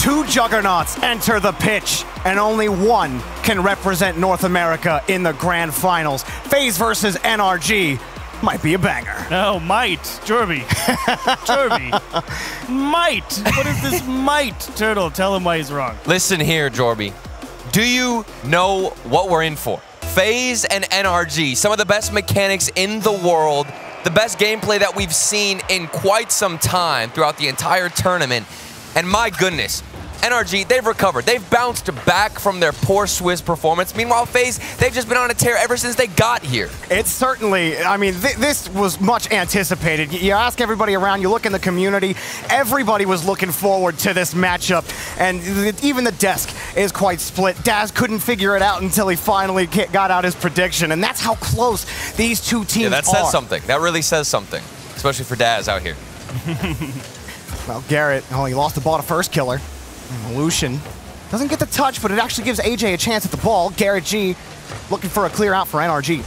2 juggernauts enter the pitch, and only one can represent North America in the grand finals. FaZe versus NRG might be a banger. No, might. Jorby. Jorby. Might. What is this might? Turtle, tell him why he's wrong. Listen here, Jorby. Do you know what we're in for? FaZe and NRG, some of the best mechanics in the world, the best gameplay that we've seen in quite some time throughout the entire tournament. And my goodness, NRG, they've recovered. They've bounced back from their poor Swiss performance. Meanwhile, FaZe, they've just been on a tear ever since they got here. It's certainly, I mean, this was much anticipated. You ask everybody around, you look in the community, everybody was looking forward to this matchup. And even the desk is quite split. Daz couldn't figure it out until he finally got out his prediction. And that's how close these two teams are. Yeah, that says something. That really says something, especially for Daz out here. Well, Garrett, he lost the ball to first killer. And Lucian doesn't get the touch, but it actually gives AJ a chance at the ball. Garrett G looking for a clear out for NRG.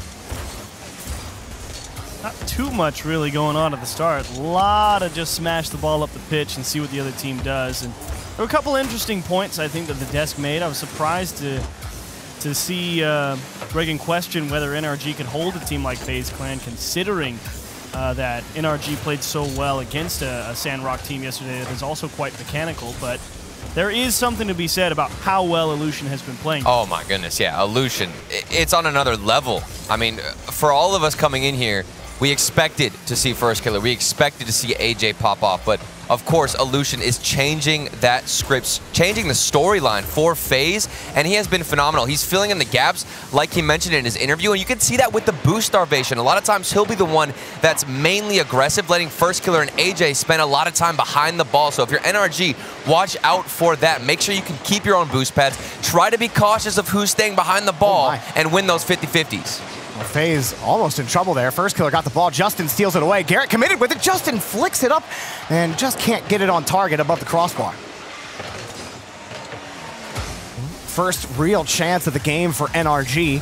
Not too much really going on at the start. A lot of just smash the ball up the pitch and see what the other team does. And there were a couple interesting points I think that the desk made. I was surprised to see Reagan question whether NRG could hold a team like FaZe Clan, considering that NRG played so well against a Sandrock team yesterday that is also quite mechanical. But there is something to be said about how well Illusion has been playing. Oh my goodness, yeah, Illusion. It's on another level. I mean, for all of us coming in here, we expected to see First Killer. We expected to see AJ pop off, but of course, Illusion is changing that script, changing the storyline for FaZe, and he has been phenomenal. He's filling in the gaps, like he mentioned in his interview, and you can see that with the boost starvation. A lot of times, he'll be the one that's mainly aggressive, letting First Killer and AJ spend a lot of time behind the ball. So if you're NRG, watch out for that. Make sure you can keep your own boost pads. Try to be cautious of who's staying behind the ball and win those 50-50s. Well, FaZe almost in trouble there. First killer got the ball. Justin steals it away. Garrett committed with it. Justin flicks it up and just can't get it on target above the crossbar. First real chance of the game for NRG.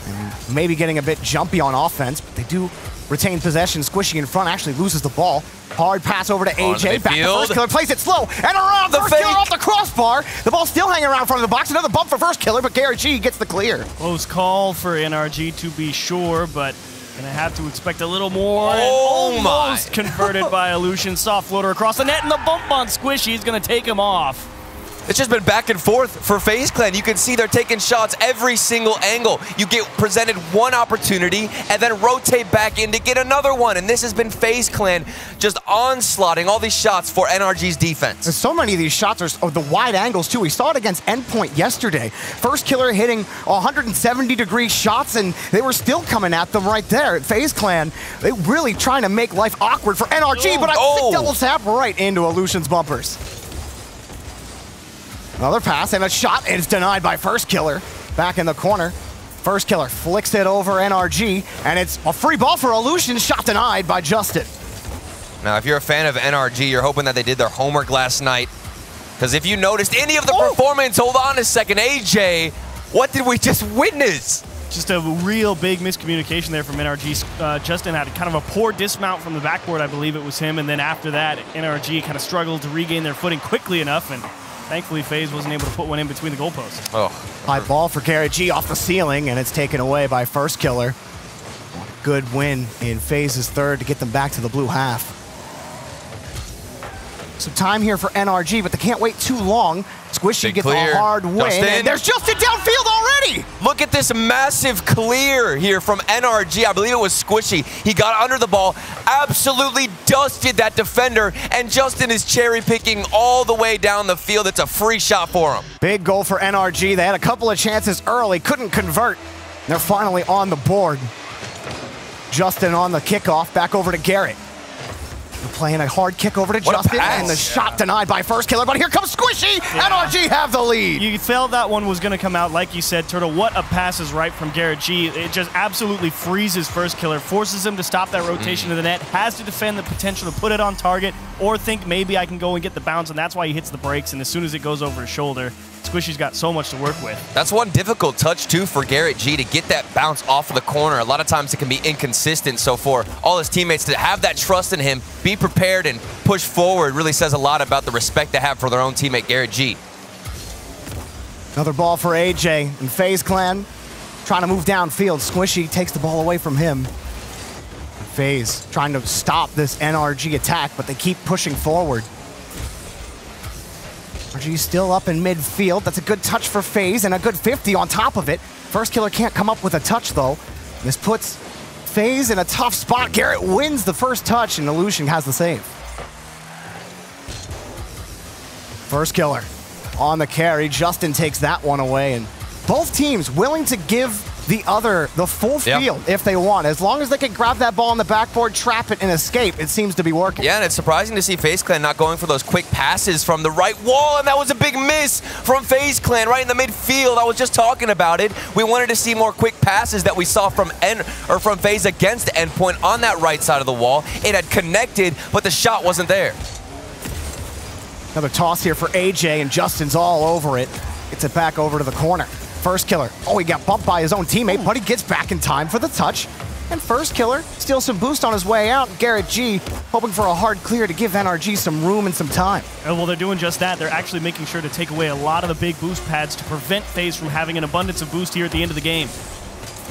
And maybe getting a bit jumpy on offense, but they do retain possession. Squishy in front actually loses the ball. Hard pass over to AJ. Back to First Killer. Plays it slow. And around. First Killer off the crossbar. The ball's still hanging around in front of the box. Another bump for First Killer, but Garrett G gets the clear. Close call for NRG to be sure, but gonna have to expect a little more. Oh and almost converted by Illusion. Soft floater across the net, and the bump on Squishy is gonna take him off. It's just been back and forth for FaZe Clan. You can see they're taking shots every single angle. You get presented one opportunity and then rotate back in to get another one. And this has been FaZe Clan just onslaughting all these shots for NRG's defense. There's so many of these shots are the wide angles too. We saw it against Endpoint yesterday. First Killer hitting 170-degree shots, and they were still coming at them right there. FaZe Clan, they really trying to make life awkward for NRG, but a sick double tap right into Illusion's bumpers. Another pass and a shot, and it's denied by First Killer. Back in the corner. First Killer flicks it over NRG, and it's a free ball for Illusion. Shot denied by Justin. Now, if you're a fan of NRG, you're hoping that they did their homework last night. Because if you noticed any of the performance, hold on a second, AJ, what did we just witness? Just a real big miscommunication there from NRG. Justin had kind of a poor dismount from the backboard, I believe it was him, and then after that, NRG kind of struggled to regain their footing quickly enough, and thankfully, FaZe wasn't able to put one in between the goalposts. Oh. High ball for Garrett G off the ceiling, and it's taken away by First Killer. Good win in FaZe's third to get them back to the blue half. Some time here for NRG, but they can't wait too long. Squishy gets a hard win, and there's Justin downfield already! Look at this massive clear here from NRG. I believe it was Squishy. He got under the ball, absolutely dusted that defender, and Justin is cherry picking all the way down the field. It's a free shot for him. Big goal for NRG. They had a couple of chances early, couldn't convert. They're finally on the board. Justin on the kickoff, back over to Garrett. Playing a hard kick over to Justin, and the shot denied by First Killer, but here comes Squishy! NRG have the lead! You felt that one was going to come out, like you said, Turtle. What a pass is right from Garrett G. It just absolutely freezes First Killer, forces him to stop that rotation to the net, has to defend the potential to put it on target, or think maybe I can go and get the bounce, and that's why he hits the brakes, and as soon as it goes over his shoulder, Squishy's got so much to work with. That's one difficult touch, too, for Garrett G to get that bounce off of the corner. A lot of times it can be inconsistent. So for all his teammates to have that trust in him, be prepared and push forward really says a lot about the respect they have for their own teammate, Garrett G. Another ball for AJ and FaZe Clan trying to move downfield. Squishy takes the ball away from him. FaZe trying to stop this NRG attack, but they keep pushing forward. NRG still up in midfield. That's a good touch for FaZe and a good 50 on top of it. First Killer can't come up with a touch though. This puts FaZe in a tough spot. Garrett wins the first touch and Illusion has the save. First Killer on the carry. Justin takes that one away, and both teams willing to give the other the full field if they want. As long as they can grab that ball on the backboard, trap it, and escape, it seems to be working. Yeah, and it's surprising to see FaZe Clan not going for those quick passes from the right wall, and that was a big miss from FaZe Clan right in the midfield. I was just talking about it. We wanted to see more quick passes that we saw from FaZe against Endpoint on that right side of the wall. It had connected, but the shot wasn't there. Another toss here for AJ, and Justin's all over it. Gets it back over to the corner. First Killer, oh, he got bumped by his own teammate, but he gets back in time for the touch. And First Killer steals some boost on his way out. Garrett G hoping for a hard clear to give NRG some room and some time. And well, they're doing just that. They're actually making sure to take away a lot of the big boost pads to prevent FaZe from having an abundance of boost here at the end of the game.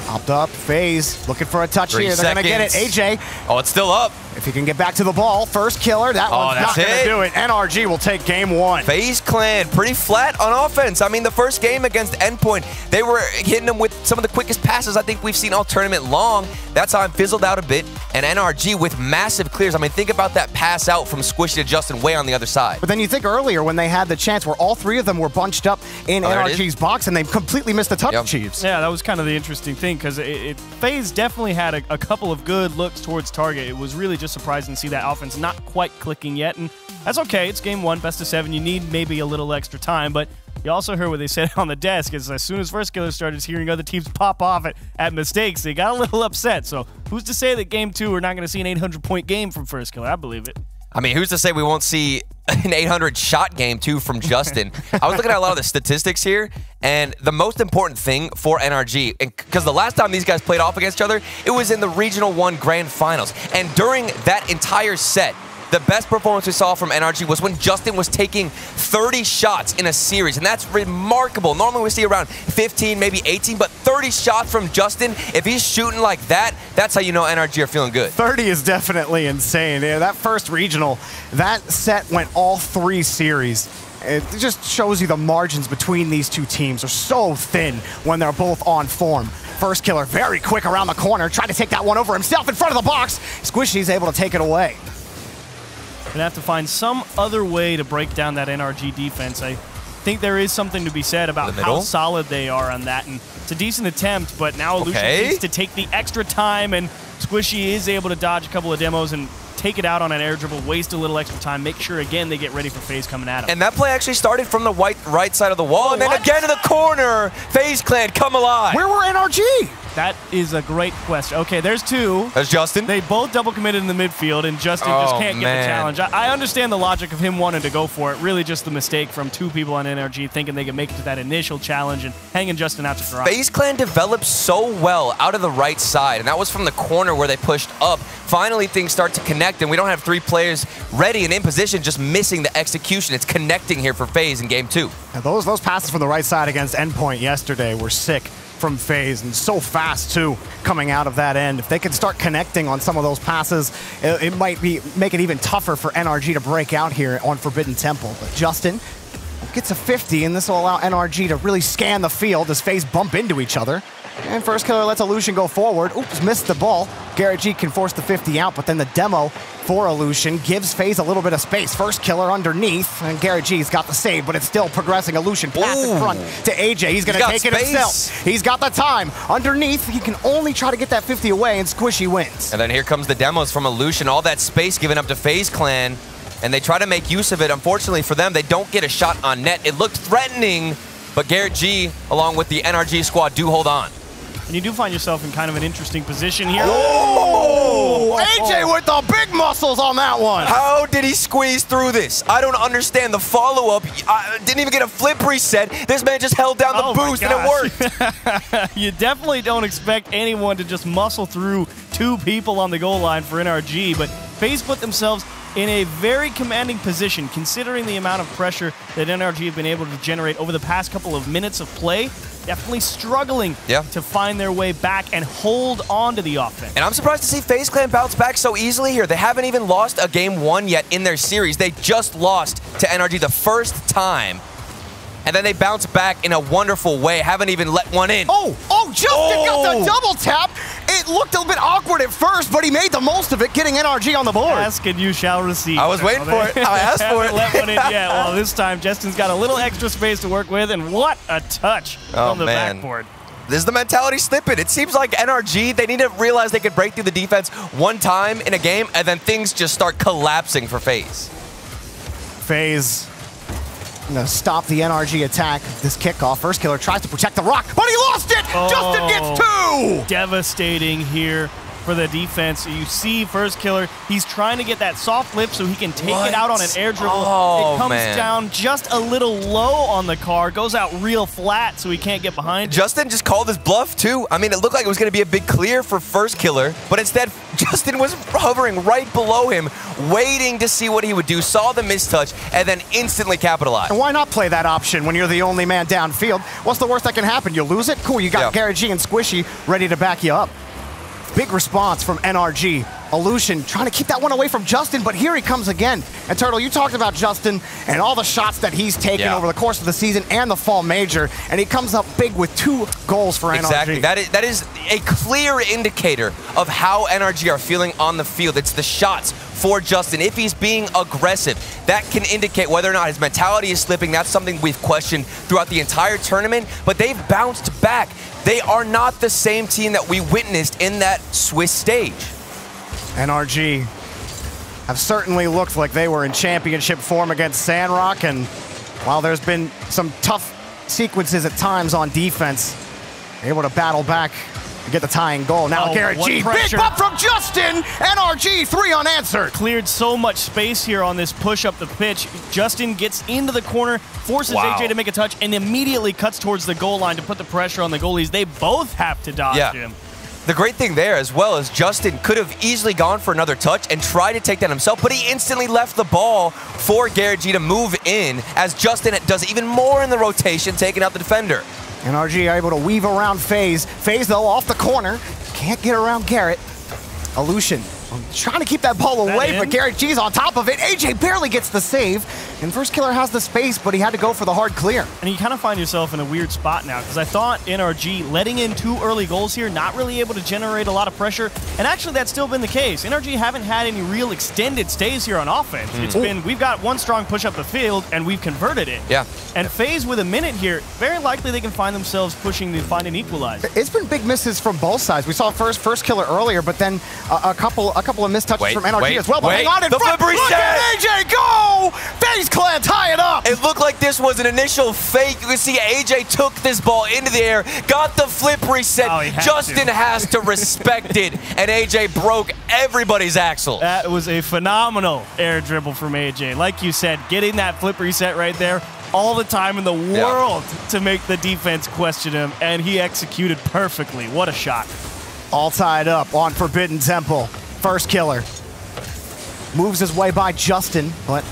Popped up, FaZe looking for a touch here. They're going to get it. AJ. Oh, it's still up. If he can get back to the ball, First Killer, that one's not going to do it. NRG will take game one. FaZe Clan pretty flat on offense. I mean, the first game against Endpoint, they were hitting them with some of the quickest passes I think we've seen all tournament long. That time fizzled out a bit, and NRG with massive clears. I mean, think about that pass out from Squishy to Justin way on the other side. But then you think earlier when they had the chance where all three of them were bunched up in NRG's box, and they completely missed the touch Chiefs. Yeah, that was kind of the interesting thing, because FaZe definitely had a couple of good looks towards target. It was really just surprising to see that offense not quite clicking yet, and that's okay. It's game one, best of 7. You need maybe a little extra time, but you also heard what they said on the desk is as soon as First Killer started hearing other teams pop off at mistakes, they got a little upset. So who's to say that game 2 we're not going to see an 800-point game from First Killer? I believe it. I mean, who's to say we won't see an 800-shot game, too, from Justin? I was looking at a lot of the statistics here, and the most important thing for NRG, because the last time these guys played off against each other, it was in the Regional 1 Grand Finals. And during that entire set, the best performance we saw from NRG was when Justin was taking 30 shots in a series, and that's remarkable. Normally we see around 15, maybe 18, but 30 shots from Justin, if he's shooting like that, that's how you know NRG are feeling good. 30 is definitely insane. Yeah, that first regional, that set went all 3 series. It just shows you the margins between these two teams are so thin when they're both on form. First Killer very quick around the corner, trying to take that one over himself in front of the box. Squishy's able to take it away. Gonna have to find some other way to break down that NRG defense. I think there is something to be said about how solid they are on that, and it's a decent attempt, but now Illusion needs to take the extra time, and Squishy is able to dodge a couple of demos and take it out on an air dribble, waste a little extra time, make sure again they get ready for FaZe coming at him. And that play actually started from the right side of the wall, and then again to the corner. FaZe Clan come alive. Where were NRG? That is a great question. Okay, there's 2. There's Justin. They both double committed in the midfield, and Justin just can't get the challenge. I understand the logic of him wanting to go for it. Really just the mistake from 2 people on NRG thinking they could make it to that initial challenge and hanging Justin out to dry. FaZe Clan developed so well out of the right side, and that was from the corner where they pushed up. Finally, things start to connect, and we don't have 3 players ready and in position, just missing the execution. It's connecting here for FaZe in game 2. Now those passes from the right side against Endpoint yesterday were sick from FaZe, and so fast too coming out of that end. If they can start connecting on some of those passes, it might make it even tougher for NRG to break out here on Forbidden Temple. But Justin gets a 50, and this will allow NRG to really scan the field as FaZe bump into each other. And First Killer lets Illusion go forward. Oops, missed the ball. Garrett G can force the 50 out, but then the demo for Illusion gives FaZe a little bit of space. First Killer underneath, and Garrett G's got the save, but it's still progressing. Illusion pass in front to AJ. He's going to take it himself. He's got the time. Underneath, he can only try to get that 50 away, and Squishy wins. And then here comes the demos from Illusion. All that space given up to FaZe Clan, and they try to make use of it. Unfortunately for them, they don't get a shot on net. It looked threatening, but Garrett G, along with the NRG squad, do hold on. And you do find yourself in kind of an interesting position here. Oh! AJ with the big muscles on that one. How did he squeeze through this? I don't understand. The follow-up didn't even get a flip reset. This man just held down the boost and it worked. You definitely don't expect anyone to just muscle through 2 people on the goal line for NRG, but FaZe put themselves in a very commanding position considering the amount of pressure that NRG have been able to generate over the past couple of minutes of play. Definitely struggling to find their way back and hold on to the offense. And I'm surprised to see FaZe Clan bounce back so easily here. They haven't even lost a game 1 yet in their series. They just lost to NRG the first time. And then they bounce back in a wonderful way. Haven't even let one in. Justin got the double tap. It looked a bit awkward at first, but he made the most of it, getting NRG on the board. Ask and you shall receive. I was waiting for it. I asked for it. Let one in yet. Well, this time Justin's got a little extra space to work with, and what a touch on the backboard. This is the mentality slipping. It seems like NRG, they need to realize they could break through the defense one time in a game, and then things just start collapsing for FaZe. FaZe gonna stop the NRG attack. This kickoff. First Killer tries to protect the rock, but he lost it! Justin gets 2! Devastating here for the defense. You see First Killer, he's trying to get that soft lip so he can take it out on an air dribble. It comes down just a little low on the car, goes out real flat so he can't get behind it. Justin just called his bluff too. I mean, it looked like it was going to be a big clear for First Killer, but instead Justin was hovering right below him, waiting to see what he would do, saw the mistouch, and then instantly capitalized. And why not play that option when you're the only man downfield? What's the worst that can happen? You lose it? Cool, you got Garrett G and Squishy ready to back you up. Big response from NRG. Illusion trying to keep that one away from Justin, but here he comes again. And Turtle, you talked about Justin and all the shots that he's taken over the course of the season and the fall major, and he comes up big with 2 goals for NRG. Exactly. That is a clear indicator of how NRG are feeling on the field. It's the shots for Justin. If he's being aggressive, that can indicate whether or not his mentality is slipping. That's something we've questioned throughout the entire tournament, but they've bounced back. They are not the same team that we witnessed in that Swiss stage. NRG have certainly looked like they were in championship form against Sandrock, and while there's been some tough sequences at times on defense, able to battle back and get the tying goal. Now Garrett G, big bump from Justin! NRG, 3 unanswered. Cleared so much space here on this push up the pitch. Justin gets into the corner, forces AJ to make a touch, and immediately cuts towards the goal line to put the pressure on the goalies. They both have to dodge him. The great thing there as well is Justin could have easily gone for another touch and tried to take that himself, but he instantly left the ball for Garrett G to move in as Justin does even more in the rotation, taking out the defender. NRG are able to weave around FaZe. FaZe, though, off the corner. Can't get around Garrett. Illusion trying to keep that ball away, but Garrett G's on top of it. AJ barely gets the save. And First Killer has the space, but he had to go for the hard clear. And you kind of find yourself in a weird spot now, because I thought NRG letting in 2 early goals here, not really able to generate a lot of pressure. And actually, that's still been the case. NRG haven't had any real extended stays here on offense. It's been, we've got one strong push up the field, and we've converted it. And FaZe with a minute here, very likely they can find themselves pushing to find an equalizer. It's been big misses from both sides. We saw First Killer earlier, but then a couple of missed touches from NRG as well. But hang on in front. Look at AJ go! FaZe Clan tie it up! It looked like this was an initial fake. You can see AJ took this ball into the air, got the flip reset. Justin has to respect it, and AJ broke everybody's axle. That was a phenomenal air dribble from AJ. Like you said, getting that flip reset right there, all the time in the world to make the defense question him, and he executed perfectly. What a shot. All tied up on Forbidden Temple. First Killer moves his way by Justin, but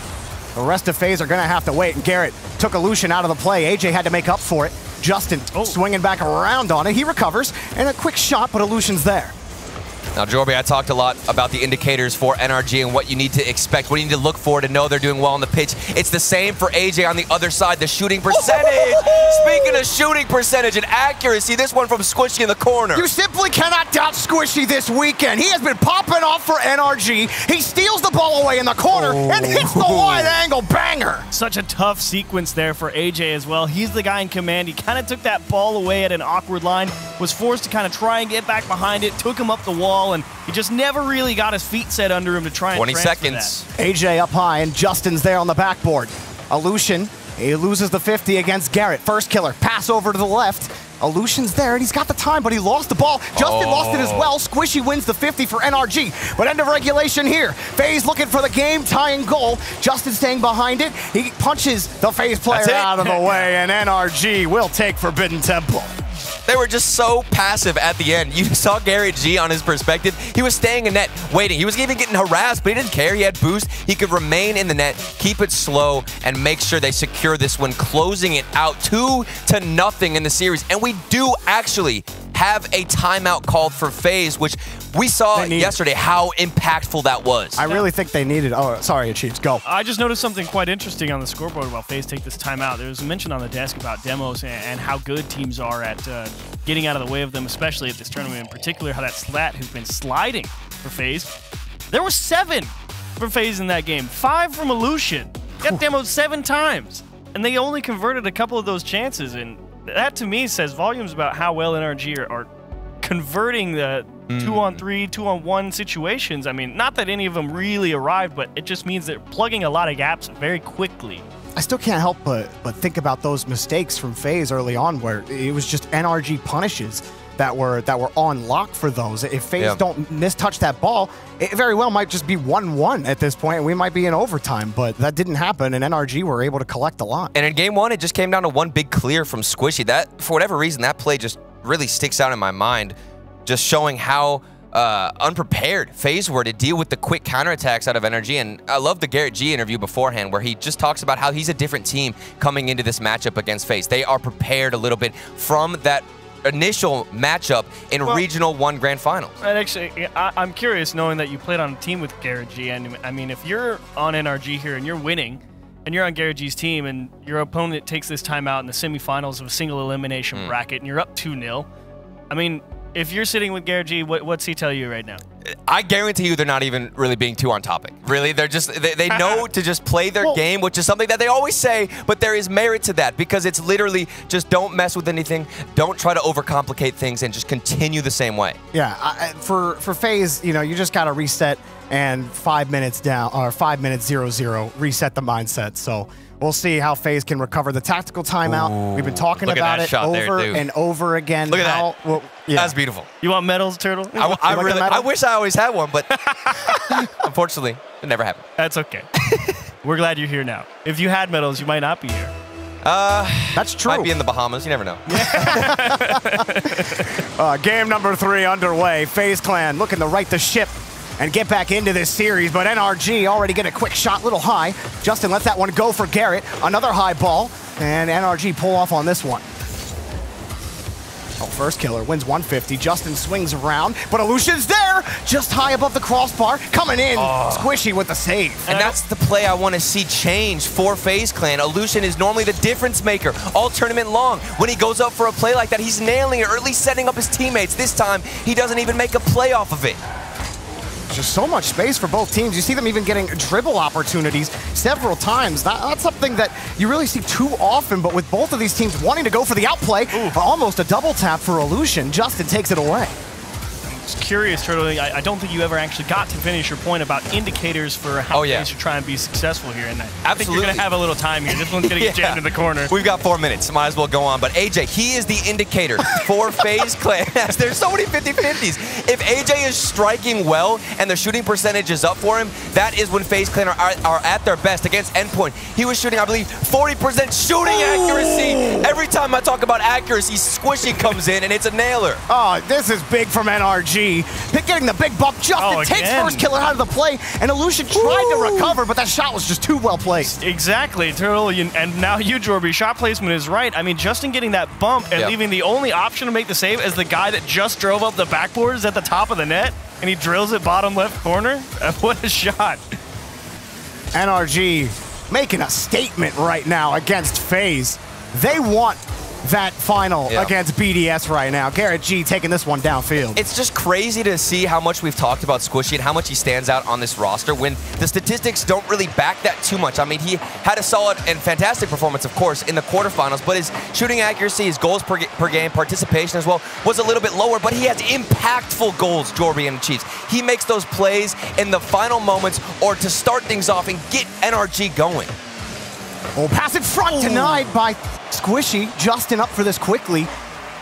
the rest of FaZe are going to have to wait. And Garrett took Illusion out of the play. AJ had to make up for it. Justin swinging back around on it. He recovers, and a quick shot, but Illusion's there. Now, Jorby, I talked a lot about the indicators for NRG and what you need to expect, what you need to look for to know they're doing well on the pitch. It's the same for AJ on the other side, the shooting percentage. Speaking of shooting percentage and accuracy, this one from Squishy in the corner. You simply cannot doubt Squishy this weekend. He has been popping off for NRG. He steals the ball away in the corner and hits the wide angle banger. Such a tough sequence there for AJ as well. He's the guy in command. He kind of took that ball away at an awkward line, was forced to kind of try and get back behind it, took him up the wall, and he just never really got his feet set under him to try and 20 seconds. That. AJ up high, and Justin's there on the backboard. Illusion, he loses the 50 against Garrett. First Killer, pass over to the left. Illusion's there, and he's got the time, but he lost the ball. Justin lost it as well. Squishy wins the 50 for NRG. But end of regulation here. FaZe looking for the game-tying goal. Justin staying behind it. He punches the FaZe player out of the way, and NRG will take Forbidden Temple. They were just so passive at the end. You saw Garrett G on his perspective. He was staying in net, waiting. He was even getting harassed, but he didn't care. He had boost. He could remain in the net, keep it slow, and make sure they secure this one, closing it out 2-0 in the series. And we do actually have a timeout called for FaZe, which we saw yesterday how impactful that was. I really think they needed. Oh, sorry, Chiefs, go. I just noticed something quite interesting on the scoreboard while FaZe take this timeout. There was a mention on the desk about demos and how good teams are at getting out of the way of them, especially at this tournament in particular, how that slat has been sliding for FaZe. There were 7 for FaZe in that game, 5 from Illusion. Got demoed 7 times, and they only converted a couple of those chances, and that to me says volumes about how well NRG are converting the 2-on-3, 2-on-1 situations. I mean, not that any of them really arrived, but it just means they're plugging a lot of gaps very quickly. I still can't help but think about those mistakes from FaZe early on, where it was just NRG punishes that were on lock for those. If FaZe don't mistouch that ball, it very well might just be 1-1 at this point, and we might be in overtime, but that didn't happen, and NRG were able to collect a lot. And in game 1, it just came down to one big clear from Squishy. That, for whatever reason, that play just really sticks out in my mind, just showing how unprepared FaZe were to deal with the quick counterattacks out of NRG. And I love the Garrett G interview beforehand, where he just talks about how he's a different team coming into this matchup against FaZe. They are prepared a little bit from that initial matchup in Regional 1 Grand Finals. And actually, I'm curious, knowing that you played on a team with Garrett G. And I mean, if you're on NRG here and you're winning, and you're on Garrett G's team, and your opponent takes this timeout in the semifinals of a single elimination bracket, and you're up 2-0, I mean, if you're sitting with Garrett G, what's he tell you right now? I guarantee you they're not even really being too on topic. Really, they're just, they know to just play their game, which is something that they always say, but there is merit to that, because it's literally just don't mess with anything, don't try to overcomplicate things, and just continue the same way. Yeah, for FaZe, you know, you just got to reset and 5 minutes down, or 5 minutes 0-0, reset the mindset. So we'll see how FaZe can recover the tactical timeout. We've been talking about it over and over again. Look at that. Well, that's beautiful. You want medals, Turtle? I wish I always had one, but unfortunately, it never happened. That's okay. We're glad you're here now. If you had medals, you might not be here. That's true. Might be in the Bahamas. You never know. Game number 3 underway. FaZe Clan looking to right the ship and get back into this series, but NRG already get a quick shot, little high. Justin lets that one go for Garrett. Another high ball, and NRG pull off on this one. First killer wins 150. Justin swings around, but Illusion's there, just high above the crossbar, coming in. Squishy with the save. And that's the play I want to see change for FaZe Clan. Illusion is normally the difference maker all tournament long. When he goes up for a play like that, he's nailing it, or at least setting up his teammates. This time, he doesn't even make a play off of it. Just so much space for both teams. You see them even getting dribble opportunities several times. That's something that you really see too often, but with both of these teams wanting to go for the outplay, almost a double tap for Illusion. Justin takes it away. I'm just curious, Turtle. I don't think you ever actually got to finish your point about indicators for how FaZe should try and be successful here. And I think you're going to have a little time here. This one's going to get jammed in the corner. We've got 4 minutes. Might as well go on. But AJ, he is the indicator for FaZe Clan. There's so many 50-50s. If AJ is striking well and the shooting percentage is up for him, that is when FaZe Clan are at their best. Against Endpoint, he was shooting, I believe, 40% shooting accuracy. Every time I talk about accuracy, Squishy comes in, and it's a nailer. Oh, this is big from NRG. Getting the big bump. Justin takes first killer out of the play, and Illusion tried to recover, but that shot was just too well placed. Exactly, Turtle. And now you, Jorby, shot placement is right. I mean, Justin getting that bump and leaving the only option to make the save as the guy that just drove up the backboard is at the top of the net, and he drills it bottom left corner. What a shot. NRG making a statement right now against FaZe. They want that final against BDS right now. Garrett G taking this one downfield. It's just crazy to see how much we've talked about Squishy and how much he stands out on this roster when the statistics don't really back that too much. I mean, he had a solid and fantastic performance, of course, in the quarterfinals, but his shooting accuracy, his goals per game, participation as well, was a little bit lower, but he has impactful goals, Jorby and the Chiefs. He makes those plays in the final moments or to start things off and get NRG going. Oh, pass in front, denied by Squishy. Justin up for this quickly.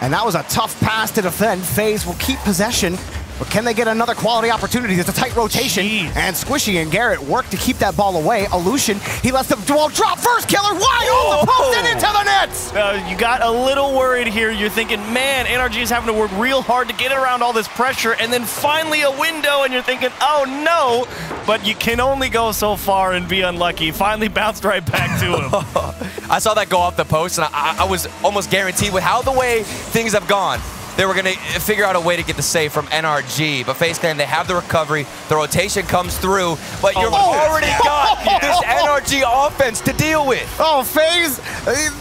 And that was a tough pass to defend. FaZe will keep possession, but can they get another quality opportunity? It's a tight rotation. Jeez. And Squishy and Garrett work to keep that ball away. Illusion, he lets the ball drop. First killer wide on the post and into the nets. You got a little worried here. You're thinking, man, NRG is having to work real hard to get around all this pressure, and then finally a window, and you're thinking, oh no. But you can only go so far and be unlucky. Finally bounced right back to him. I saw that go off the post, and I was almost guaranteed with how the way things have gone, they were going to figure out a way to get the save from NRG. But FaZe Clan, they have the recovery. The rotation comes through. But you've already got this NRG offense to deal with. Oh, FaZe,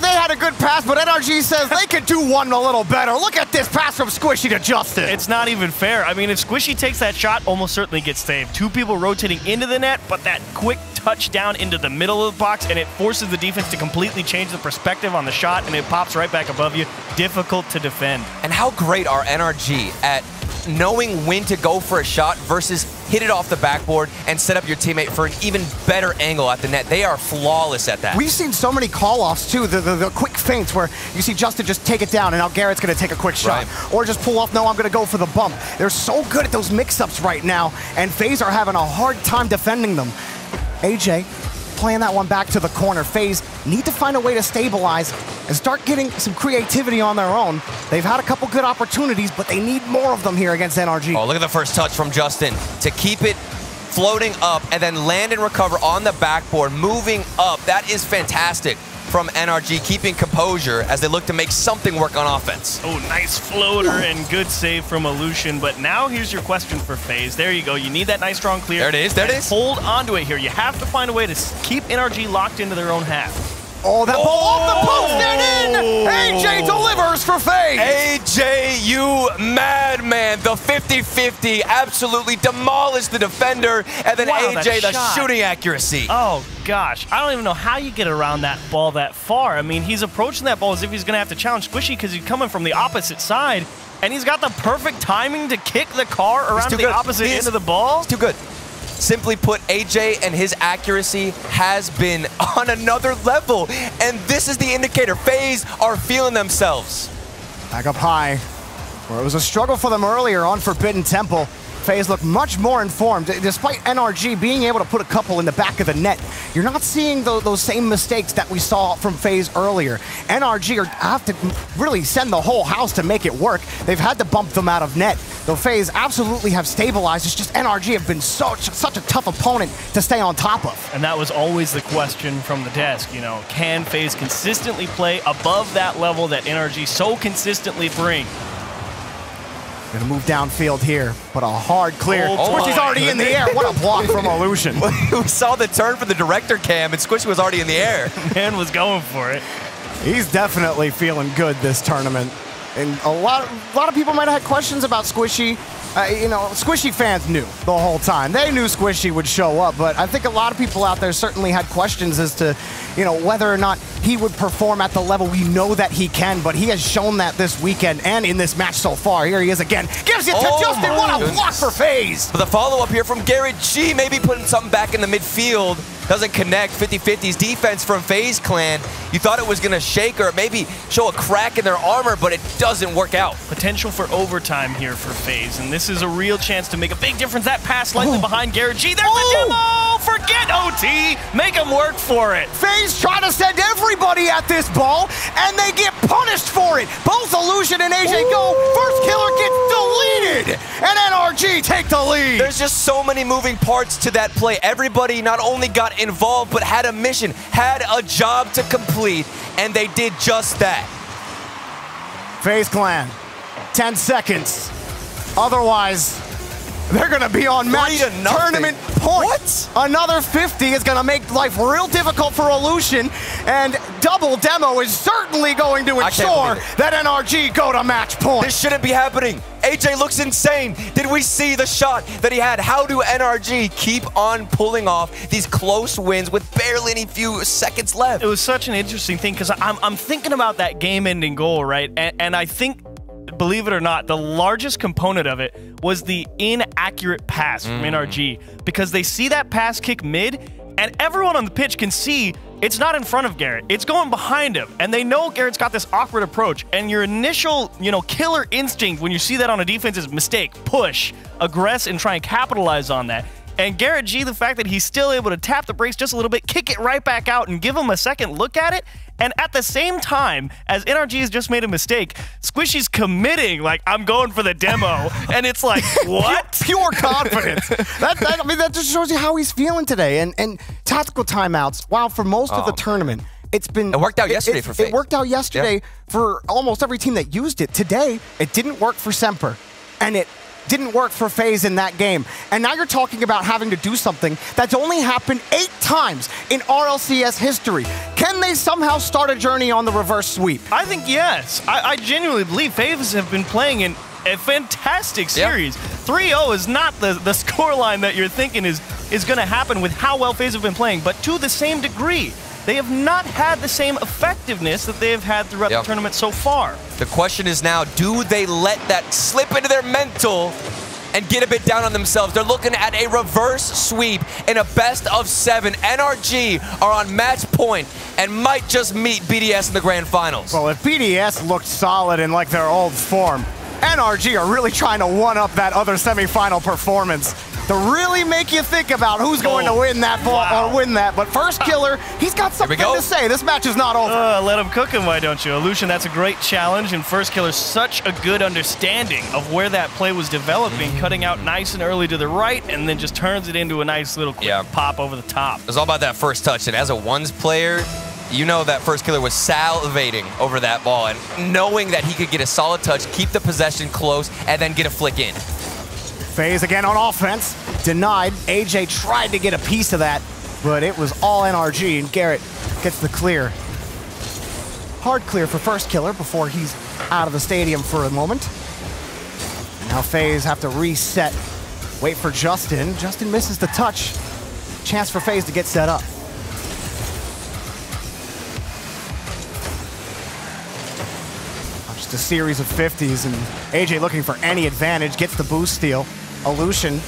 they had a good pass, but NRG says they could do one a little better. Look at this pass from Squishy to Justin. It's not even fair. I mean, if Squishy takes that shot, almost certainly gets saved. Two people rotating into the net, but that quick touchdown into the middle of the box, and it forces the defense to completely change the perspective on the shot, and it pops right back above you. Difficult to defend. And how great are NRG at knowing when to go for a shot versus hit it off the backboard and set up your teammate for an even better angle at the net. They are flawless at that. We've seen so many call-offs, too, the quick feints where you see Justin just take it down and now Garrett's going to take a quick shot. Right. Or just pull off, no, I'm going to go for the bump. They're so good at those mix-ups right now, and FaZe are having a hard time defending them. AJ playing that one back to the corner. FaZe need to find a way to stabilize and start getting some creativity on their own. They've had a couple good opportunities, but they need more of them here against NRG. Oh, look at the first touch from Justin to keep it floating up and then land and recover on the backboard, moving up. That is fantastic from NRG, keeping composure as they look to make something work on offense. Oh, nice floater and good save from Illusion. But now here's your question for FaZe. There you go. You need that nice strong clear. There it is. There it is. Hold onto it here. You have to find a way to keep NRG locked into their own half. Oh, that ball off the post and in! AJ delivers for FaZe! AJ, you madman. The 50-50 absolutely demolished the defender. And then Wow, AJ, the shot. shooting accuracy. Oh, gosh. I don't even know how you get around that ball that far. I mean, he's approaching that ball as if he's going to have to challenge Squishy because he's coming from the opposite side. And he's got the perfect timing to kick the car around to the opposite end of the ball. It's too good. Simply put, AJ and his accuracy has been on another level. And this is the indicator. FaZe are feeling themselves. Back up high, where it was a struggle for them earlier on Forbidden Temple. FaZe look much more informed. Despite NRG being able to put a couple in the back of the net, you're not seeing those same mistakes that we saw from FaZe earlier. NRG have to really send the whole house to make it work. They've had to bump them out of net. Though FaZe absolutely have stabilized, it's just NRG have been such a tough opponent to stay on top of. And that was always the question from the desk, you know, can FaZe consistently play above that level that NRG so consistently bring? Gonna move downfield here, but a hard clear. Oh, Squishy's already in the air. What a block from Illusion. We saw the turn for the director cam, and Squishy was already in the air. Man was going for it. He's definitely feeling good this tournament. And a lot of people might have had questions about Squishy. You know, Squishy fans knew the whole time. They knew Squishy would show up, but I think a lot of people out there certainly had questions as to, you know, whether or not he would perform at the level we know that he can, but he has shown that this weekend and in this match so far. Here he is again. Gives it to Justin. What a block for FaZe. But the follow-up here from Garrett G, maybe putting something back in the midfield. Doesn't connect. 50-50's defense from FaZe Clan. You thought it was going to shake or maybe show a crack in their armor, but it doesn't work out. Potential for overtime here for FaZe, and this is a real chance to make a big difference. That pass slightly behind Garrett G. There's the demo! Forget OT! Make him work for it. FaZe trying to send everybody at this ball, and they get punished for it. Both Illusion and AJ go. First killer gets deleted, and NRG take the lead. There's just so many moving parts to that play. Everybody not only got involved, but had a mission, had a job to complete, and they did just that. FaZe Clan, 10 seconds. Otherwise, they're gonna be on match tournament points. What? Another 50 is gonna make life real difficult for Illusion, and double demo is certainly going to ensure that NRG go to match point. This shouldn't be happening. AJ looks insane. Did we see the shot that he had? How do NRG keep on pulling off these close wins with barely any few seconds left? It was such an interesting thing because I'm thinking about that game-ending goal, right? And I think, believe it or not, the largest component of it was the inaccurate pass from NRG, because they see that pass kick mid, and everyone on the pitch can see it's not in front of Garrett. It's going behind him. And they know Garrett's got this awkward approach. And your initial, killer instinct when you see that on a defense is mistake, push, aggress, and try and capitalize on that. And Garrett G, the fact that he's still able to tap the brakes just a little bit, kick it right back out, and give him a second look at it. And at the same time, as NRG has just made a mistake, Squishy's committing, like, I'm going for the demo. And it's like, what? Pure confidence. That just shows you how he's feeling today. And tactical timeouts, while for most of the tournament, it worked out yesterday for FaZe. It worked out yesterday for almost every team that used it. Today, it didn't work for Semper. And it didn't work for FaZe in that game. And now you're talking about having to do something that's only happened 8 times in RLCS history. Can they somehow start a journey on the reverse sweep? I think yes. I genuinely believe FaZe have been playing in a fantastic series. 3-0 is not the scoreline that you're thinking is going to happen with how well FaZe have been playing, but to the same degree. They have not had the same effectiveness that they have had throughout the tournament so far. The question is now, do they let that slip into their mental and get a bit down on themselves? They're looking at a reverse sweep in a best-of-7. NRG are on match point and might just meet BDS in the grand finals. Well, if BDS looked solid in like their old form, NRG are really trying to one-up that other semifinal performance to really make you think about who's going to win that ball or win that. But First Killer, he's got something to say. This match is not over. Let him cook him, why don't you? Illusion, that's a great challenge, and First Killer's such a good understanding of where that play was developing, cutting out nice and early to the right, and then just turns it into a nice little quick pop over the top. It was all about that first touch, and as a ones player, you know that First Killer was salivating over that ball and knowing that he could get a solid touch, keep the possession close, and then get a flick in. FaZe again on offense, denied. AJ tried to get a piece of that, but it was all NRG, and Garrett gets the clear. Hard clear for First Killer before he's out of the stadium for a moment. Now FaZe have to reset, wait for Justin. Justin misses the touch. Chance for FaZe to get set up. Just a series of 50s, and AJ looking for any advantage, gets the boost steal. Illusion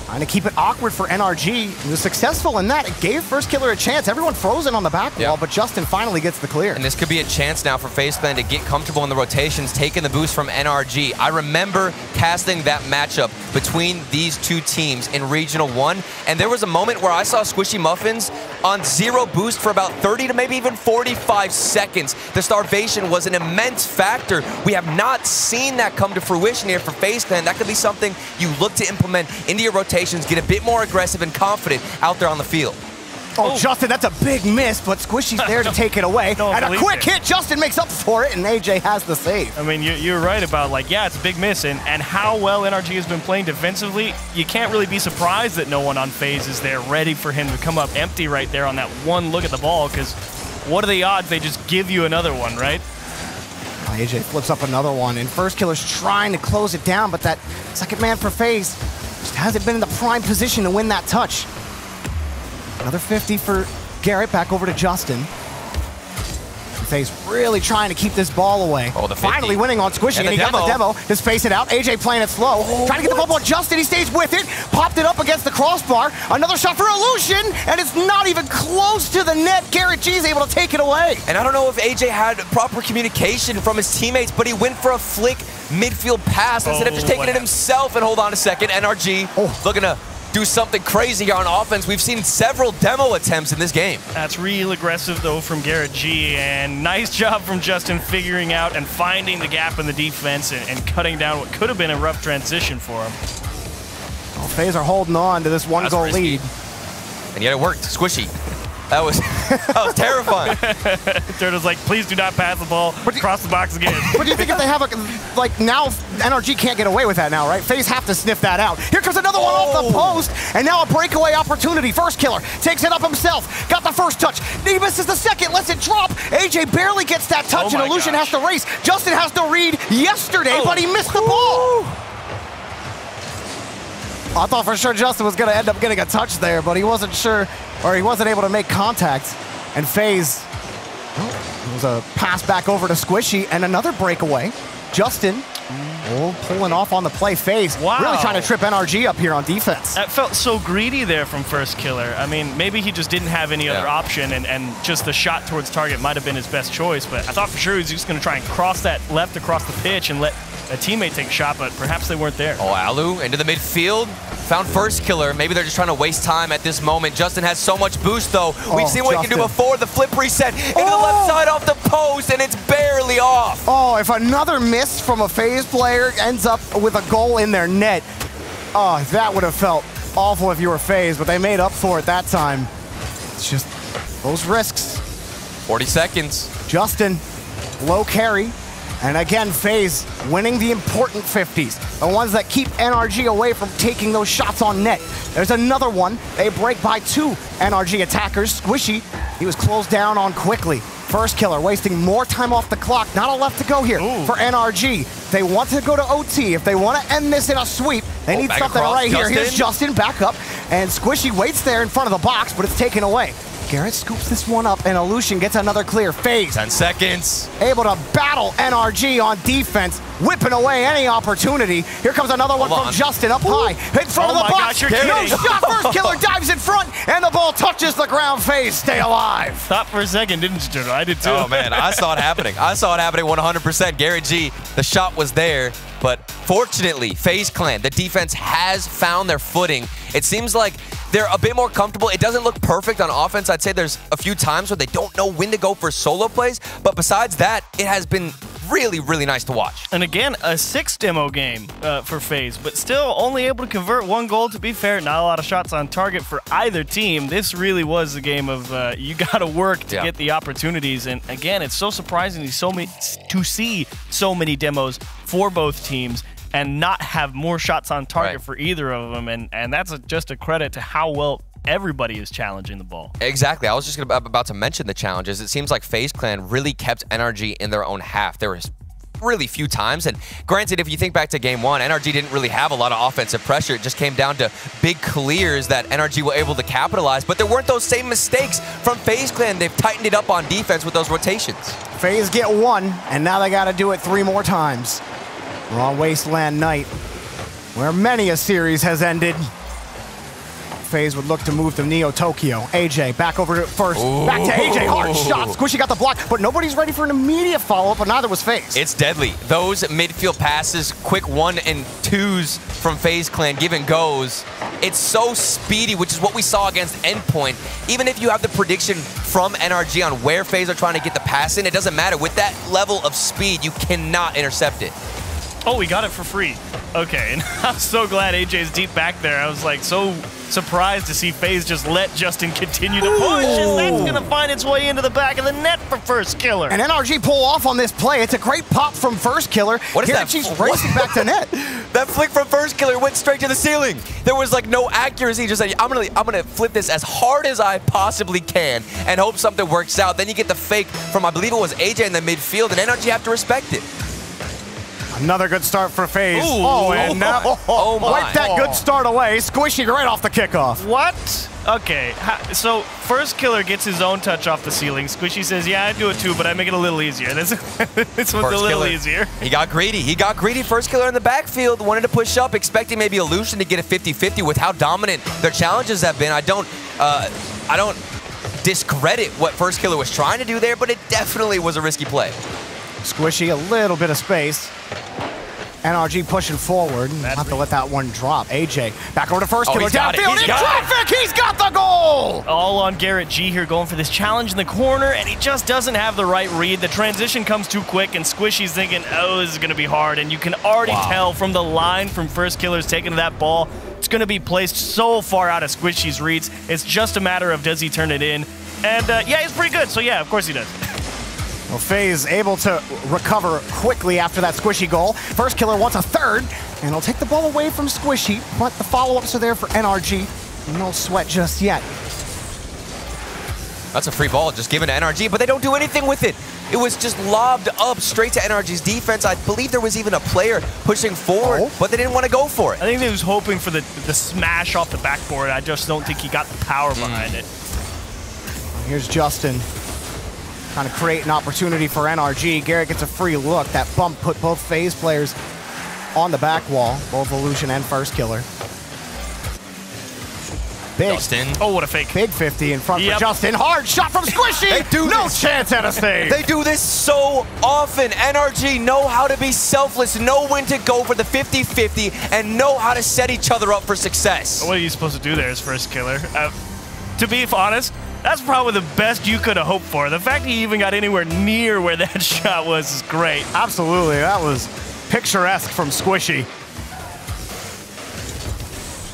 trying to keep it awkward for NRG. He was successful in that. It gave First Killer a chance. Everyone frozen on the back wall, but Justin finally gets the clear. And this could be a chance now for FaZe Clan to get comfortable in the rotations, taking the boost from NRG. I remember casting that matchup between these two teams in Regional 1, and there was a moment where I saw Squishy Muffins on 0 boost for about 30 to maybe even 45 seconds. The starvation was an immense factor. We have not seen that come to fruition here for FaZe Clan. That could be something you look to implement into your rotations, get a bit more aggressive and confident out there on the field. Oh, Justin, that's a big miss, but Squishy's there to take it away. And a quick hit, Justin makes up for it, and AJ has the save. I mean, you're right about, like, yeah, it's a big miss, and how well NRG has been playing defensively, you can't really be surprised that no one on FaZe is there ready for him to come up empty right there on that one look at the ball, because what are the odds they just give you another one, right? AJ flips up another one, and First Killer's trying to close it down, but that second man for FaZe just hasn't been in the prime position to win that touch. Another 50 for Garrett, back over to Justin. FaZe really trying to keep this ball away. Oh, the 50. Finally winning on Squishy, and he got the demo. Just face it out. AJ playing it slow. Trying to get the ball on Justin. He stays with it. Popped it up against the crossbar. Another shot for Illusion, and it's not even close to the net. Garrett G is able to take it away. And I don't know if AJ had proper communication from his teammates, but he went for a flick midfield pass instead of just taking it himself. And hold on a second, NRG looking to do something crazy here on offense. We've seen several demo attempts in this game. That's real aggressive, though, from Garrett G, and nice job from Justin figuring out and finding the gap in the defense and cutting down what could have been a rough transition for him. Well, FaZe are holding on to this one-goal lead. And yet it worked. Squishy. That was terrifying. Turtle's like, please do not pass the ball across the box again. What do you think if they have now NRG can't get away with that now, right? FaZe have to sniff that out. Here comes another one off the post, and now a breakaway opportunity. First Killer takes it up himself. Got the first touch. He misses the second, lets it drop. AJ barely gets that touch, and Illusion has to race. Justin has to read yesterday, but he missed the ball. I thought for sure Justin was going to end up getting a touch there, but he wasn't sure, or he wasn't able to make contact. And FaZe, it was a pass back over to Squishy, and another breakaway. Justin Oh, pulling off on the play. FaZe really trying to trip NRG up here on defense. That felt so greedy there from First Killer. I mean, maybe he just didn't have any other option, and just the shot towards target might have been his best choice, but I thought for sure he was just going to try and cross that left across the pitch and let a teammate take a shot, but perhaps they weren't there. Oh, Alu into the midfield. Found First Killer. Maybe they're just trying to waste time at this moment. Justin has so much boost, though. We've seen what he can do before. The flip reset into the left side off the post, and it's barely off. Oh, if another miss from a FaZe player ends up with a goal in their net, oh, that would have felt awful if you were FaZe, but they made up for it that time. It's just those risks. 40 seconds. Justin, low carry. And again, FaZe winning the important 50s, the ones that keep NRG away from taking those shots on net. There's another one. They break by 2 NRG attackers. Squishy, he was closed down on quickly. First Killer wasting more time off the clock. Not a left to go here for NRG. They want to go to OT. If they want to end this in a sweep, they need something right here. Here's Justin back up, and Squishy waits there in front of the box, but it's taken away. Garrett scoops this one up, and Illusion gets another clear. FaZe 10 seconds. Able to battle NRG on defense, whipping away any opportunity. Here comes another one from Justin up high, in front of the box. No shot, First Killer dives in front, and the ball touches the ground. FaZe stay alive. Thought for a second, didn't you? I did too. Oh, man, I saw it happening. I saw it happening 100%. Garrett G, the shot was there, but fortunately, FaZe Clan, the defense has found their footing. It seems like they're a bit more comfortable. It doesn't look perfect on offense. I'd say there's a few times where they don't know when to go for solo plays, but besides that, it has been really, really nice to watch. And again, a 6 demo game for FaZe, but still only able to convert 1 goal. To be fair, not a lot of shots on target for either team. This really was a game of you got to work to get the opportunities. And again, it's so surprising to see so many demos for both teams and not have more shots on target for either of them. And that's just a credit to how well everybody is challenging the ball. Exactly. I was just about to mention the challenges. It seems like FaZe Clan really kept NRG in their own half. There was really few times, and granted, if you think back to game 1, NRG didn't really have a lot of offensive pressure. It just came down to big clears that NRG were able to capitalize, but there weren't those same mistakes from FaZe Clan. They've tightened it up on defense with those rotations. FaZe get 1, and now they got to do it 3 more times. We're on Wasteland Night, where many a series has ended. FaZe would look to move to Neo Tokyo. AJ back over to first. Back to AJ. Hard shot. Squishy got the block, but nobody's ready for an immediate follow-up, but neither was FaZe. It's deadly. Those midfield passes, quick 1 and 2s from FaZe Clan, give and goes. It's so speedy, which is what we saw against Endpoint. Even if you have the prediction from NRG on where FaZe are trying to get the pass in, it doesn't matter. With that level of speed, you cannot intercept it. Oh, we got it for free. Okay, and I'm so glad AJ's deep back there. I was like so surprised to see FaZe just let Justin continue to push, and that's going to find its way into the back of the net for First Killer. And NRG pull off on this play. It's a great pop from First Killer. What is that? She's racing back to net. That flick from First Killer went straight to the ceiling. There was like no accuracy. Just like, I'm gonna flip this as hard as I possibly can and hope something works out. Then you get the fake from, I believe it was AJ in the midfield, and NRG have to respect it. Another good start for FaZe. And wipe that good start away. Squishy right off the kickoff. What? Okay, so First Killer gets his own touch off the ceiling. Squishy says, yeah, I do it too, but I make it a little easier. This one's a little easier. He got greedy. He got greedy. First Killer in the backfield wanted to push up, expecting maybe Illusion to get a 50-50 with how dominant their challenges have been. I don't discredit what First Killer was trying to do there, but it definitely was a risky play. Squishy, a little bit of space. NRG pushing forward. Have to let that one drop. AJ back over to First Killer. Downfield in traffic. He's got the goal. All on Garrett G here, going for this challenge in the corner, and he just doesn't have the right read. The transition comes too quick, and Squishy's thinking, oh, this is going to be hard. And you can already tell from the line from First Killer's taking to that ball, it's going to be placed so far out of Squishy's reads. It's just a matter of does he turn it in. And yeah, he's pretty good. So yeah, of course he does. Well, FaZe able to recover quickly after that Squishy goal. First Killer wants a third, and he'll take the ball away from Squishy, but the follow-ups are there for NRG. No sweat just yet. That's a free ball just given to NRG, but they don't do anything with it. It was just lobbed up straight to NRG's defense. I believe there was even a player pushing forward, but they didn't want to go for it. I think he was hoping for the smash off the backboard. I just don't think he got the power behind it. Here's Justin. Trying to create an opportunity for NRG. Garrett gets a free look. That bump put both FaZe players on the back wall, both Illusion and First Killer. Big. Justin. Oh, what a fake. Big 50 in front for Justin. Hard shot from Squishy. They do no this. chance at a save. They do this so often. NRG know how to be selfless, know when to go for the 50-50, and know how to set each other up for success. What are you supposed to do there as First Killer? To be honest, that's probably the best you could have hoped for. The fact he even got anywhere near where that shot was is great. Absolutely. That was picturesque from Squishy.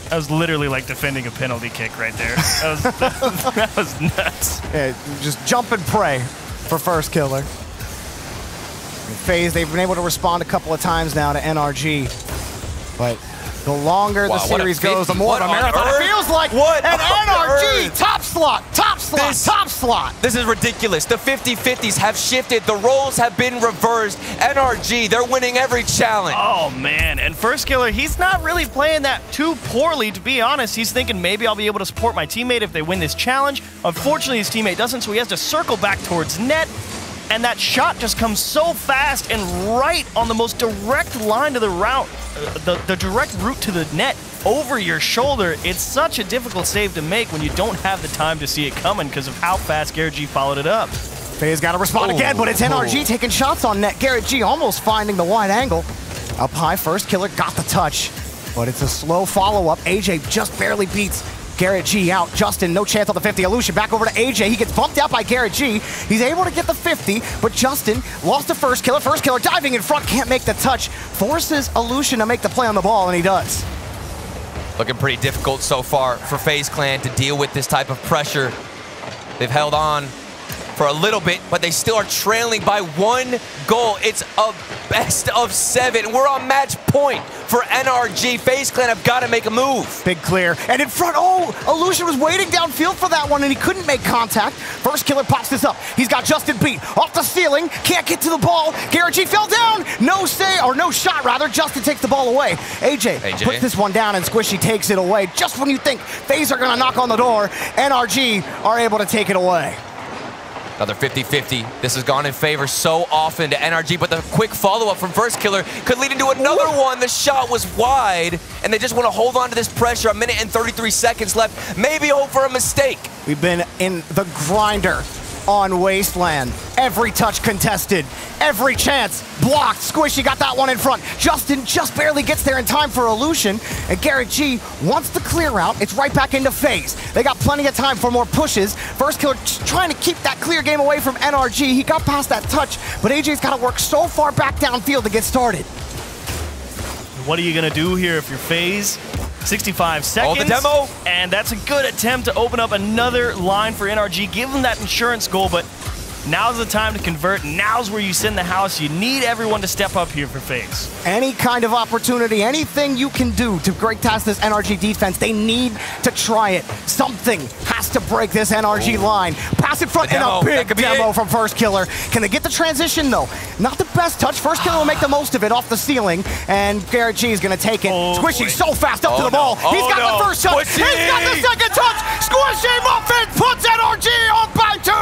That was literally like defending a penalty kick right there. That was nuts. Yeah, just jump and pray for First Killer. And FaZe, they've been able to respond a couple of times now to NRG, but the longer the series goes, the more of a marathon it feels like. What and NRG, top slot, top slot, top slot. This is ridiculous. The 50-50s have shifted. The roles have been reversed. NRG, they're winning every challenge. Oh, man. And First Killer, he's not really playing that too poorly, to be honest. He's thinking maybe I'll be able to support my teammate if they win this challenge. Unfortunately, his teammate doesn't, so he has to circle back towards net. And that shot just comes so fast and right on the most direct line to the route, the direct route to the net over your shoulder. It's such a difficult save to make when you don't have the time to see it coming because of how fast Garrett G followed it up. FaZe got to respond again, but it's NRG taking shots on net. Garrett G almost finding the wide angle. Up high, First Killer got the touch, but it's a slow follow-up. AJ just barely beats Garrett G out. Justin, no chance on the 50. Illusion back over to AJ. He gets bumped out by Garrett G. He's able to get the 50, but Justin lost to First Killer. First Killer diving in front, can't make the touch. Forces Illusion to make the play on the ball, and he does. Looking pretty difficult so far for FaZe Clan to deal with this type of pressure. They've held on for a little bit, but they still are trailing by 1 goal. It's a best of 7. We're on match point for NRG. FaZe Clan have got to make a move. Big clear, and in front, oh, Illusion was waiting downfield for that one, and he couldn't make contact. First Killer pops this up. He's got Justin beat off the ceiling, can't get to the ball. Garrett G fell down, no shot rather. Justin takes the ball away. AJ puts this one down, and Squishy takes it away. Just when you think FaZe are gonna knock on the door, NRG are able to take it away. Another 50-50. This has gone in favor so often to NRG, but the quick follow-up from First Killer could lead into another one. The shot was wide, and they just want to hold on to this pressure. 1 minute and 33 seconds left. Maybe hope for a mistake. We've been in the grinder on Wasteland. Every touch contested, every chance blocked. Squishy got that one in front. Justin just barely gets there in time for Illusion, and Garrett G wants the clear out. It's right back into FaZe. They got plenty of time for more pushes. First Killer trying to keep that clear game away from NRG. He got past that touch, but AJ's got to work so far back downfield to get started. What are you going to do here if you're FaZe? 65 seconds. Oh, the demo. And that's a good attempt to open up another line for NRG. Give them that insurance goal, but now's the time to convert. Now's where you send the house. You need everyone to step up here for FaZe. Any kind of opportunity, anything you can do to break past this NRG defense, they need to try it. Something has to break this NRG line. Pass in front and a big demo from First Killer. Can they get the transition though? Not the best touch. First Killer will make the most of it off the ceiling, and Garrett G is going to take it. Squishy so fast up to the ball. He's got the first touch. He's got the second touch. Squishy Muffin puts NRG on by 2.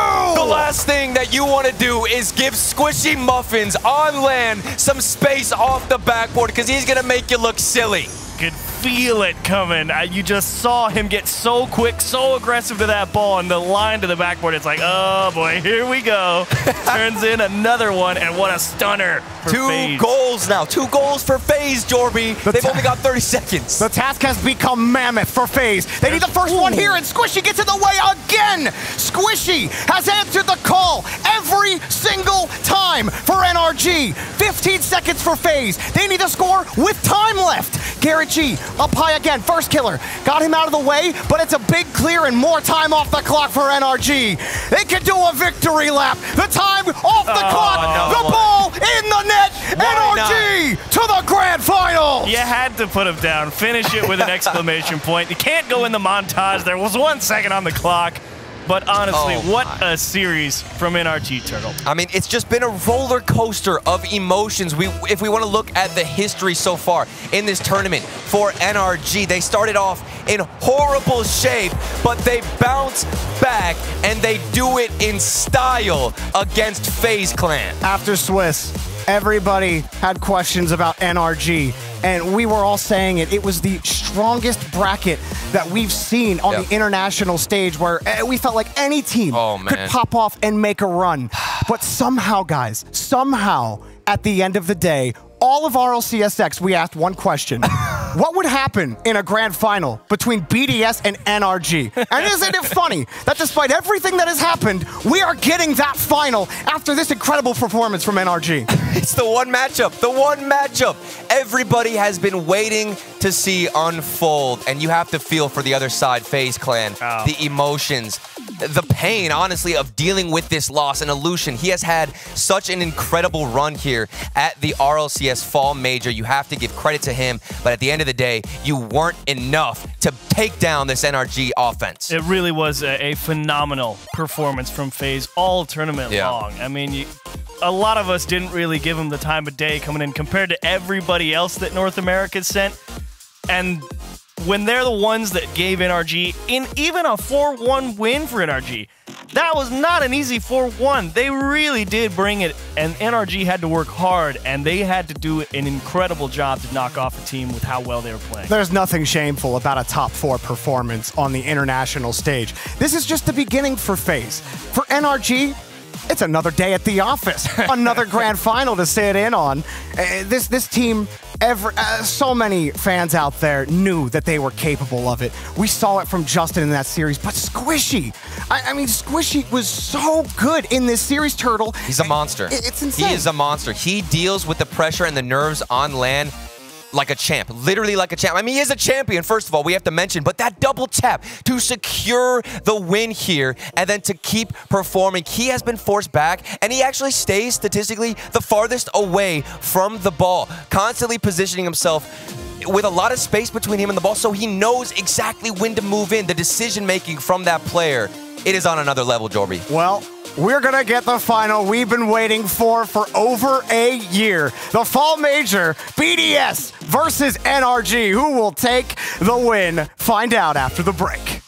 The last thing that you want to do is give Squishy Muffins on land some space off the backboard, because he's going to make you look silly. Could feel it coming. You just saw him get so quick, so aggressive to that ball, and the line to the backboard. It's like, oh boy, here we go. Turns in another one, and what a stunner for FaZe. 2 goals now. 2 goals for FaZe, Jorby. They've only got 30 seconds. The task has become mammoth for FaZe. They need the first one here, and Squishy gets in the way again. Squishy has answered the call every single time for NRG. 15 seconds for FaZe. They need to score with time left. Garrett G up high again. First Killer got him out of the way, but it's a big clear and more time off the clock for NRG. They can do a victory lap. The time off the clock. The ball in the net. NRG to the grand final. You had to put him down. Finish it with an exclamation point. You can't go in the montage. There was 1 second on the clock. But honestly, what a series from NRG, Turtle. I mean, it's just been a roller coaster of emotions. If we want to look at the history so far in this tournament for NRG, they started off in horrible shape, but they bounce back, and they do it in style against FaZe Clan. After Swiss, everybody had questions about NRG. and we were all saying it. It was the strongest bracket that we've seen on the international stage, where we felt like any team could pop off and make a run. But somehow, guys, at the end of the day, all of RLCSX, we asked one question. What would happen in a grand final between BDS and NRG? And isn't it funny that despite everything that has happened, we are getting that final after this incredible performance from NRG? It's the one matchup. The one matchup everybody has been waiting to see unfold. And you have to feel for the other side, FaZe Clan, the emotions, the pain, honestly, of dealing with this loss. And Illusion, he has had such an incredible run here at the RLCS Fall Major. You have to give credit to him, but at the end of the day, you weren't enough to take down this NRG offense. It really was a phenomenal performance from FaZe all tournament long. I mean, a lot of us didn't really give him the time of day coming in compared to everybody else that North America sent. And when they're the ones that gave NRG in even a 4-1 win for NRG, that was not an easy 4-1. They really did bring it, and NRG had to work hard, and they had to do an incredible job to knock off a team with how well they were playing. There's nothing shameful about a top 4 performance on the international stage. This is just the beginning for FaZe. For NRG, it's another day at the office, another grand final to sit in on. This team, so many fans out there knew that they were capable of it. We saw it from Justin in that series, but Squishy, I mean, Squishy was so good in this series, Turtle. He's a monster. It's insane. He is a monster. He deals with the pressure and the nerves on land like a champ, literally like a champ. I mean, he is a champion, first of all, we have to mention, but that double tap to secure the win here and then to keep performing. He has been forced back, and he actually stays statistically the farthest away from the ball, constantly positioning himself with a lot of space between him and the ball, so he knows exactly when to move in. The decision-making from that player, it is on another level, Jorby. Well, we're going to get the final we've been waiting for over a year. The Fall Major, BDS versus NRG. Who will take the win? Find out after the break.